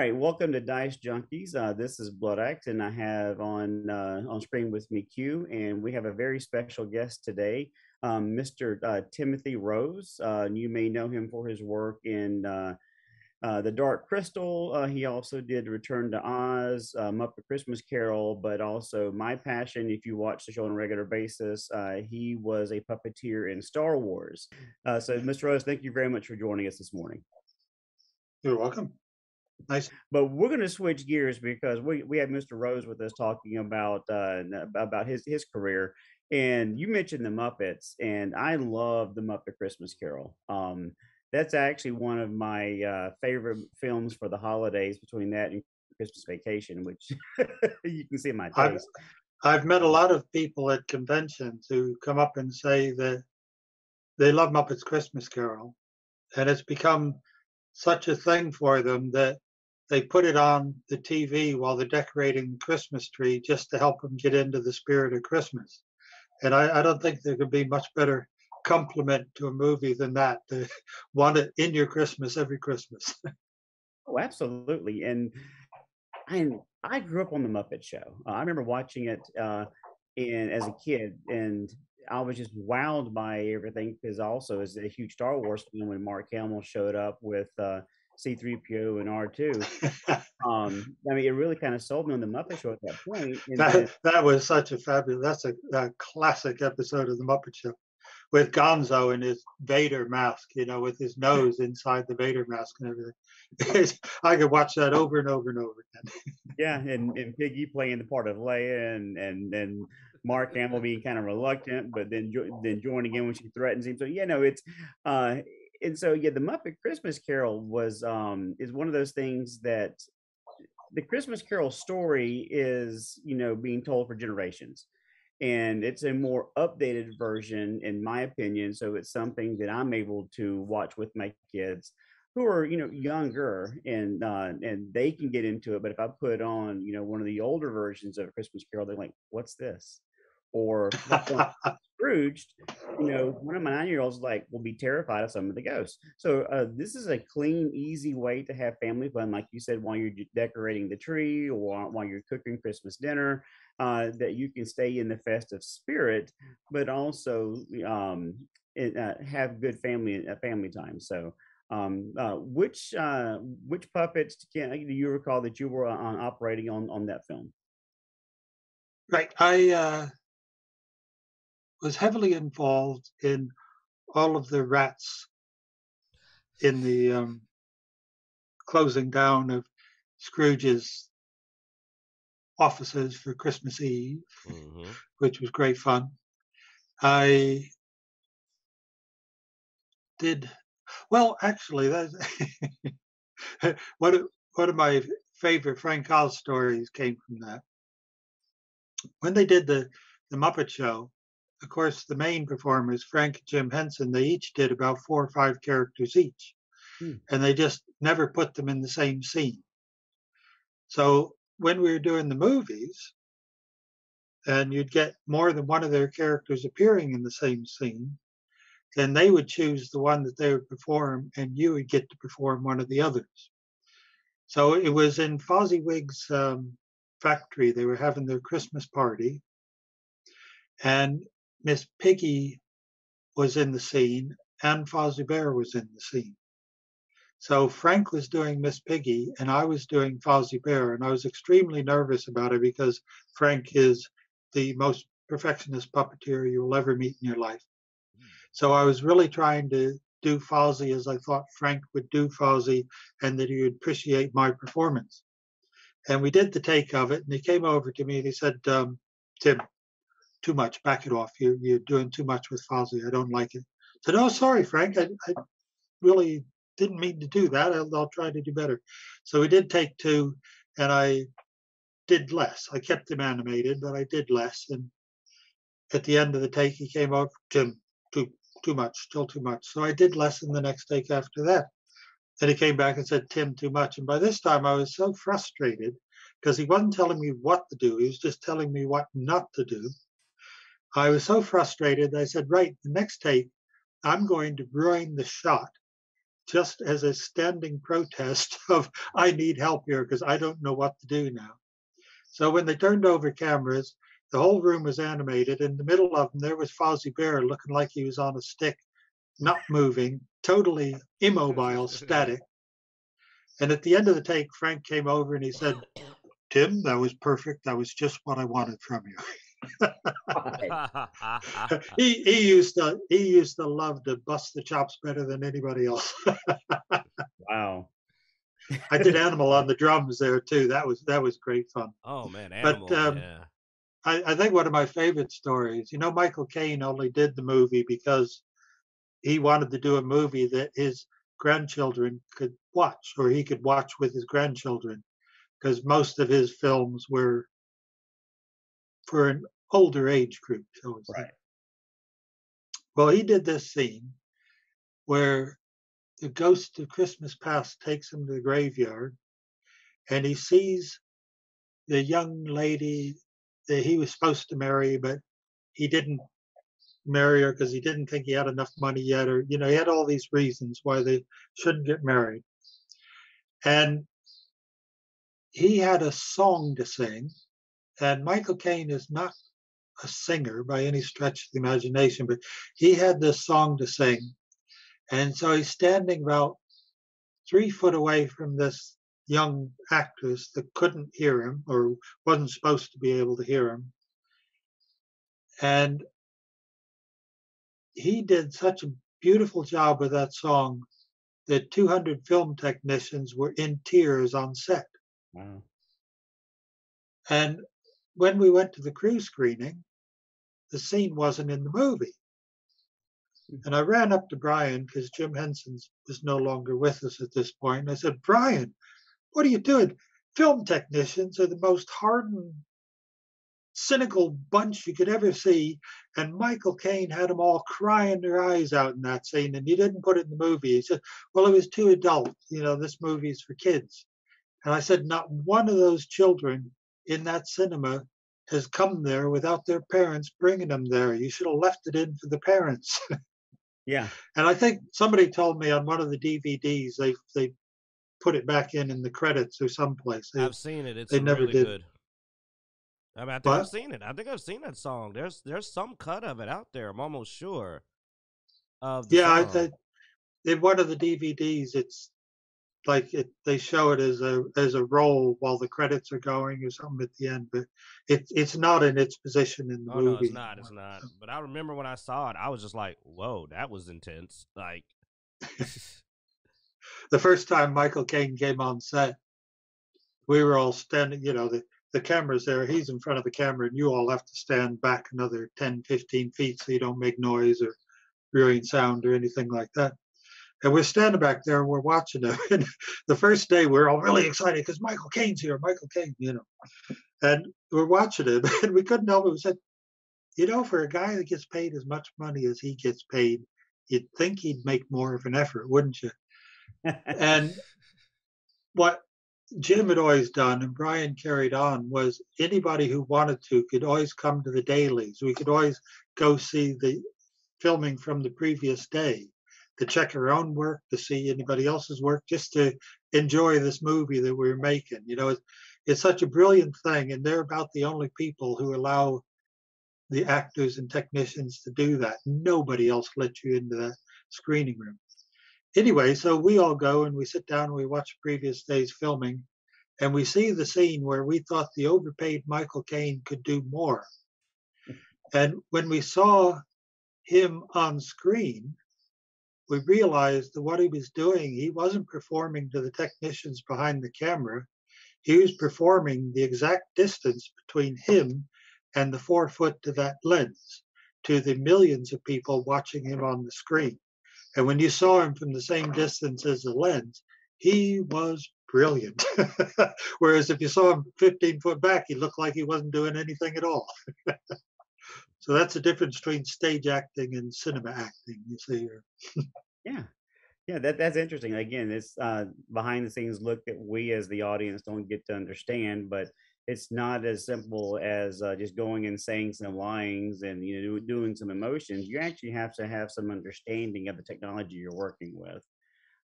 right, welcome to Dicejunkies. This is Bloodaxe, and I have on screen with me Q, and we have a very special guest today, Mr. Timothy Rose. You may know him for his work in The Dark Crystal. He also did Return to Oz, Muppet Christmas Carol, but also My Passion. If you watch the show on a regular basis, he was a puppeteer in Star Wars. So, Mr. Rose, thank you very much for joining us this morning. You're welcome. Nice. But we're going to switch gears because we had Mr. Rose with us talking about his career, and you mentioned the Muppets, and I love the Muppet Christmas Carol. That's actually one of my favorite films for the holidays. Between that and Christmas Vacation, which you can see in my I've taste. I've met a lot of people at conventions who come up and say that they love Muppets Christmas Carol, and it's become such a thing for them that they put it on the TV while they're decorating the Christmas tree just to help them get into the spirit of Christmas. And I don't think there could be much better compliment to a movie than that, to want it in your Christmas every Christmas. Oh, absolutely. And I grew up on the Muppet Show. I remember watching it and as a kid, and I was just wowed by everything because also as a huge Star Wars fan when Mark Hamill showed up with C-3PO and R2. I mean, it really kind of sold me on the Muppet Show at that point. And then, That was such a fabulous. That's a classic episode of the Muppet Show with Gonzo and his Vader mask, with his nose inside the Vader mask and everything. I could watch that over and over and over again. yeah, and Piggy playing the part of Leia, and Mark Hamill being kind of reluctant, but then joining in when she threatens him. So it's uh, and so yeah, the Muppet Christmas Carol was is one of those things that the Christmas Carol story is, being told for generations. And it's a more updated version, in my opinion. So it's something that I'm able to watch with my kids who are, younger and they can get into it. But if I put on, one of the older versions of a Christmas Carol, they're like, what's this? Or if I put on Scrooged, one of my 9-year-olds will be terrified of some of the ghosts. So this is a clean, easy way to have family fun, like you said, while you're decorating the tree or while you're cooking Christmas dinner, that you can stay in the festive spirit, but also have good family time. So, which puppets do you recall that you were operating on that film? Right. I was heavily involved in all of the rats in the closing down of Scrooge's offices for Christmas Eve, which was great fun. I did well. Actually, that's one of my favorite Frank Oz stories came from that. When they did the Muppet Show, of course, the main performers, Frank and Jim Henson, they each did about 4 or 5 characters each, and they just never put them in the same scene. So when we were doing the movies, and you'd get more than one of their characters appearing in the same scene, then they would choose the one that they would perform, and you would get to perform one of the others. So it was in Fozziwig's factory. They were having their Christmas party, and Miss Piggy was in the scene, and Fozzie Bear was in the scene. So Frank was doing Miss Piggy, and I was doing Fozzie Bear, and I was extremely nervous about it because Frank is the most perfectionist puppeteer you will ever meet in your life. So I was really trying to do Fozzie as I thought Frank would do Fozzie, and that he would appreciate my performance. And we did the take of it, and he came over to me and he said, Tim, too much, back it off. You're doing too much with Fozzie. I don't like it. I said, oh, sorry, Frank. I really didn't mean to do that. I'll try to do better. So we did take 2, and I did less. I kept him animated, but I did less. And at the end of the take, he came over, Tim, too much, still too much. So I did less in the next take after that. Then he came back and said, Tim, too much. And by this time, I was so frustrated because he wasn't telling me what to do. He was just telling me what not to do. I was so frustrated. I said, right, the next take, I'm going to ruin the shot just as a standing protest of, I need help here because I don't know what to do now. So when they turned over cameras, the whole room was animated. In the middle of them, there was Fozzie Bear looking like he was on a stick, not moving, totally immobile, static. And at the end of the take, Frank came over and he said, Tim, that was perfect. That was just what I wanted from you. He used to love to bust the chops better than anybody else. Wow. I did Animal on the drums there too. That was great fun. Oh man, But Animal, yeah. I think one of my favorite stories, Michael Caine only did the movie because he wanted to do a movie that his grandchildren could watch, or he could watch with his grandchildren, because most of his films were for an older age group, shall we say. Right. Well, he did this scene where the ghost of Christmas past takes him to the graveyard, and he sees the young lady that he was supposed to marry, but he didn't marry her because he didn't think he had enough money yet, or he had all these reasons why they shouldn't get married. And he had a song to sing, and Michael Caine is not a singer by any stretch of the imagination, but he had this song to sing. And so he's standing about 3 foot away from this young actress that couldn't hear him, or wasn't supposed to be able to hear him. And he did such a beautiful job with that song that 200 film technicians were in tears on set. Wow. And when we went to the crew screening, the scene wasn't in the movie. And I ran up to Brian, because Jim Henson was no longer with us at this point. And I said, Brian, what are you doing? Film technicians are the most hardened, cynical bunch you could ever see. And Michael Caine had them all crying their eyes out in that scene, and you didn't put it in the movie. He said, well, it was too adult. This movie is for kids. And I said, not one of those children in that cinema has come there without their parents bringing them there. You should have left it in for the parents. Yeah. And I think somebody told me on one of the DVDs they put it back in the credits or someplace. I've seen it. It's they never really did. good. I mean, I think I've But seen it. I think I've seen that song. There's some cut of it out there. I'm almost sure of the yeah, song. in one of the DVDs, it's like they show it as a roll while the credits are going or something at the end, but it's not in its position in the Oh no, it's movie not. It's anymore. not. But I remember when I saw it, I was just like, "Whoa, that was intense!" Like, The first time Michael Caine came on set, we were all standing, the camera's there, he's in front of the camera, and you all have to stand back another 10, 15 feet so you don't make noise or ruin sound or anything like that. And we're standing back there and we're watching him. And the first day we're all really excited because Michael Caine's here, Michael Caine, And we're watching him and we couldn't help it. We said, for a guy that gets paid as much money as he gets paid, you'd think he'd make more of an effort, wouldn't you? And what Jim had always done, and Brian carried on, was anybody who wanted to could always come to the dailies. We could always go see the filming from the previous day to check our own work, to see anybody else's work, just to enjoy this movie that we were making. It's such a brilliant thing, and they're about the only people who allow the actors and technicians to do that. Nobody else lets you into that screening room. Anyway, so we all go and we sit down and we watch previous day's filming, and we see the scene where we thought the overpaid Michael Caine could do more. And when we saw him on screen, we realized that what he was doing, he wasn't performing to the technicians behind the camera. He was performing the exact distance between him and the 4 foot to that lens, to the millions of people watching him on the screen. And when you saw him from the same distance as the lens, he was brilliant. Whereas if you saw him 15 foot back, he looked like he wasn't doing anything at all. So that's the difference between stage acting and cinema acting, you see. Yeah. Yeah, that's interesting. Again, it's behind the scenes look that we as the audience don't get to understand, but it's not as simple as just going and saying some lines and doing some emotions. You actually have to have some understanding of the technology you're working with.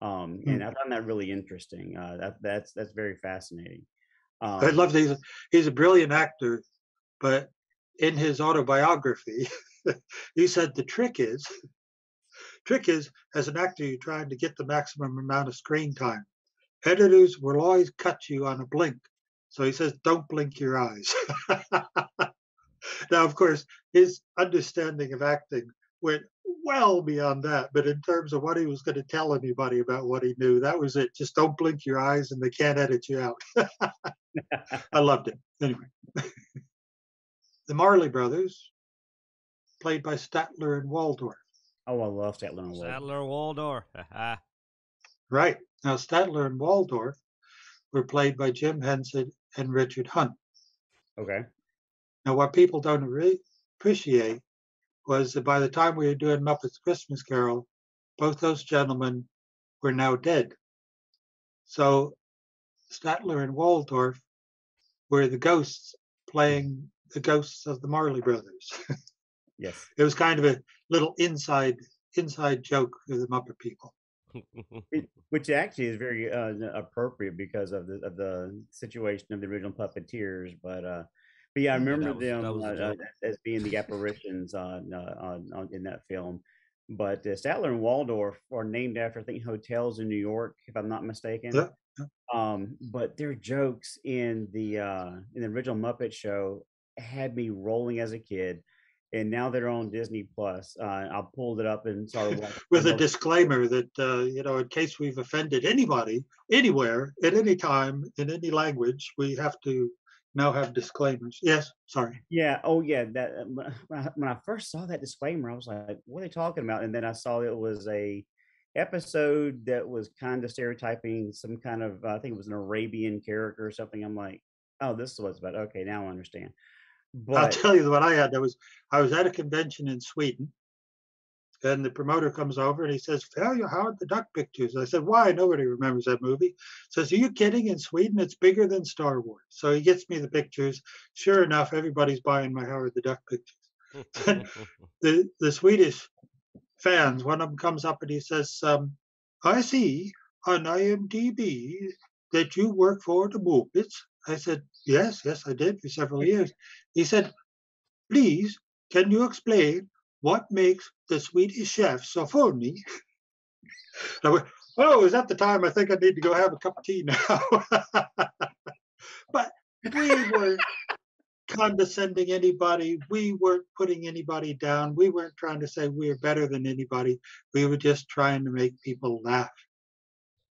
And I found that really interesting. That's very fascinating. I love that he's a brilliant actor, but in his autobiography, he said the trick is as an actor you're trying to get the maximum amount of screen time. Editors will always cut you on a blink. So he says, don't blink your eyes. Now, of course, his understanding of acting went well beyond that. But in terms of what he was going to tell anybody about what he knew, that was it. Just don't blink your eyes and they can't edit you out. I loved it. Anyway, the Marley Brothers, played by Statler and Waldorf. Oh, I love Statler and Waldorf. Statler Waldorf. Right. Now, Statler and Waldorf were played by Jim Henson and Richard Hunt. Okay. Now, what people don't appreciate was that by the time we were doing Muppet's Christmas Carol, both those gentlemen were now dead. So Statler and Waldorf were the ghosts playing the ghosts of the Marley Brothers. Yes. It was kind of a little inside joke for the Muppet people. Which actually is very appropriate because of the situation of the original Puppeteers. But yeah, I remember them as being the apparitions in that film. But Statler and Waldorf are named after, I think, hotels in New York, if I'm not mistaken. Yeah. But their jokes in the original Muppet Show had me rolling as a kid. And now they're on Disney Plus. I pulled it up and started watching. With a disclaimer that, in case we've offended anybody, anywhere, at any time, in any language, we have to now have disclaimers. Yes, sorry. Yeah. Oh, yeah. That when I first saw that disclaimer, I was like, "What are they talking about?" And then I saw it was a episode that was kind of stereotyping some kind of, I think it was an Arabian character or something. I'm like, "Oh, this is what it's about." Okay, now I understand. I'll But tell you what I had. I was at a convention in Sweden, and the promoter comes over and he says, "Failure Howard the Duck pictures." I said, "Why? Nobody remembers that movie." He says, "Are you kidding? In Sweden, it's bigger than Star Wars." So he gets me the pictures. Sure enough, everybody's buying my Howard the Duck pictures. the Swedish fans, one of them comes up and he says, "I see on IMDb that you work for the Muppets." I said, yes, I did for several years. He said, "Please, can you explain what makes the Swedish chef so funny?" I went, "Oh, is that the time? I think I need to go have a cup of tea now." But we weren't condescending anybody. We weren't putting anybody down. We weren't trying to say we were better than anybody. We were just trying to make people laugh.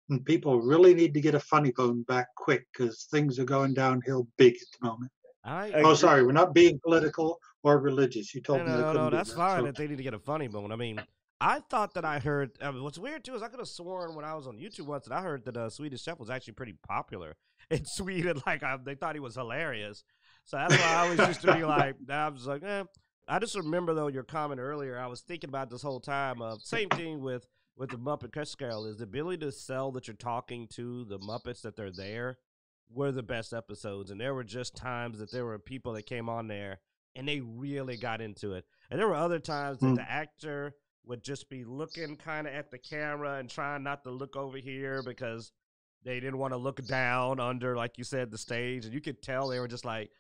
And people really need to get a funny bone back quick because things are going downhill big at the moment. Sorry, we're not being political or religious. You told me I couldn't no, do that's that, fine so. if they need to get a funny bone. I mean, I thought that I heard. What's weird too is I could have sworn when I was on YouTube once that I heard that Swedish Chef was actually pretty popular in Sweden. Like they thought he was hilarious. So that's why I always used to be like, I was like, eh. I just remember though your comment earlier. I was thinking about this whole time of same thing with the Muppet Christmas Carol is the ability to sell that you're talking to the Muppets that they're there were the best episodes. And there were just times that there were people that came on there and they really got into it. And there were other times that the actor would just be looking kind of at the camera and trying not to look over here because they didn't want to look down under, like you said, the stage. And you could tell they were just like,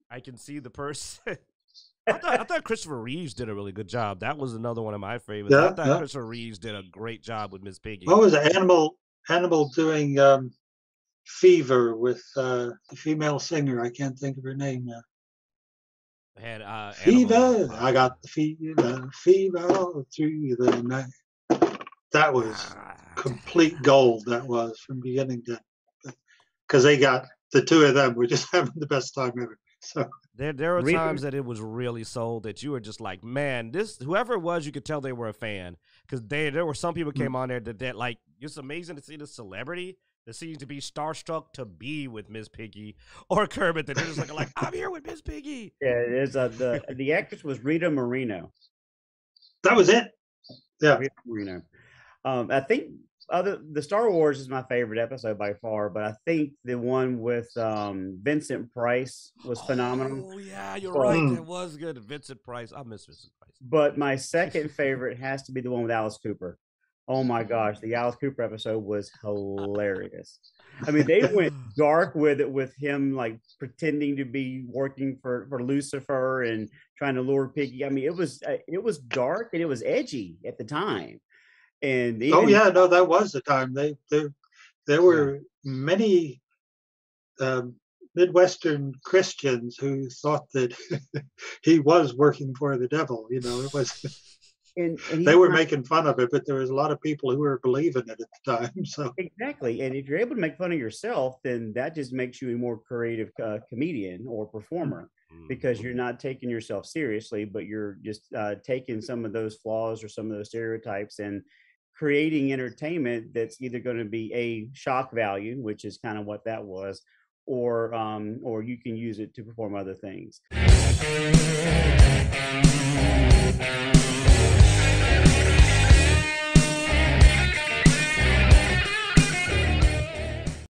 I can see the person. I thought Christopher Reeves did a really good job. That was another one of my favorites. I thought Christopher Reeves did a great job with Miss Piggy. What was it? Animal doing Fever with the female singer. I can't think of her name now. Had Fever, I got the fever all through the night. That was complete gold. That was from beginning to, because they got the two of them were just having the best time ever. So there were times that it was really sold that you were just like, man, this whoever it was, you could tell they were a fan because there were some people came on there that like it's amazing to see the celebrity that seems to be starstruck to be with Miss Piggy or Kermit that they're just like I'm here with Miss Piggy. Yeah, it is. The actress was Rita Moreno. That was it. Yeah, Rita Moreno. I think the Star Wars is my favorite episode by far, but I think the one with Vincent Price was phenomenal. Oh yeah, you're right. That was good. Vincent Price. I miss Vincent Price. But my second favorite has to be the one with Alice Cooper. Oh my gosh, the Alice Cooper episode was hilarious. I mean, they went dark with it, with him like pretending to be working for Lucifer and trying to lure Piggy. I mean, it was dark and it was edgy at the time. And Oh even yeah, no, that was the time. There yeah, were many um, Midwestern Christians who thought that he was working for the devil. You know, it was and they he's were not making fun of it, but there was a lot of people who were believing it at the time. So exactly. And if you're able to make fun of yourself, then that just makes you a more creative comedian or performer, because Mhm. you're not taking yourself seriously, but you're just taking some of those flaws or some of those stereotypes and creating entertainment that's either going to be a shock value, which is kind of what that was, or you can use it to perform other things.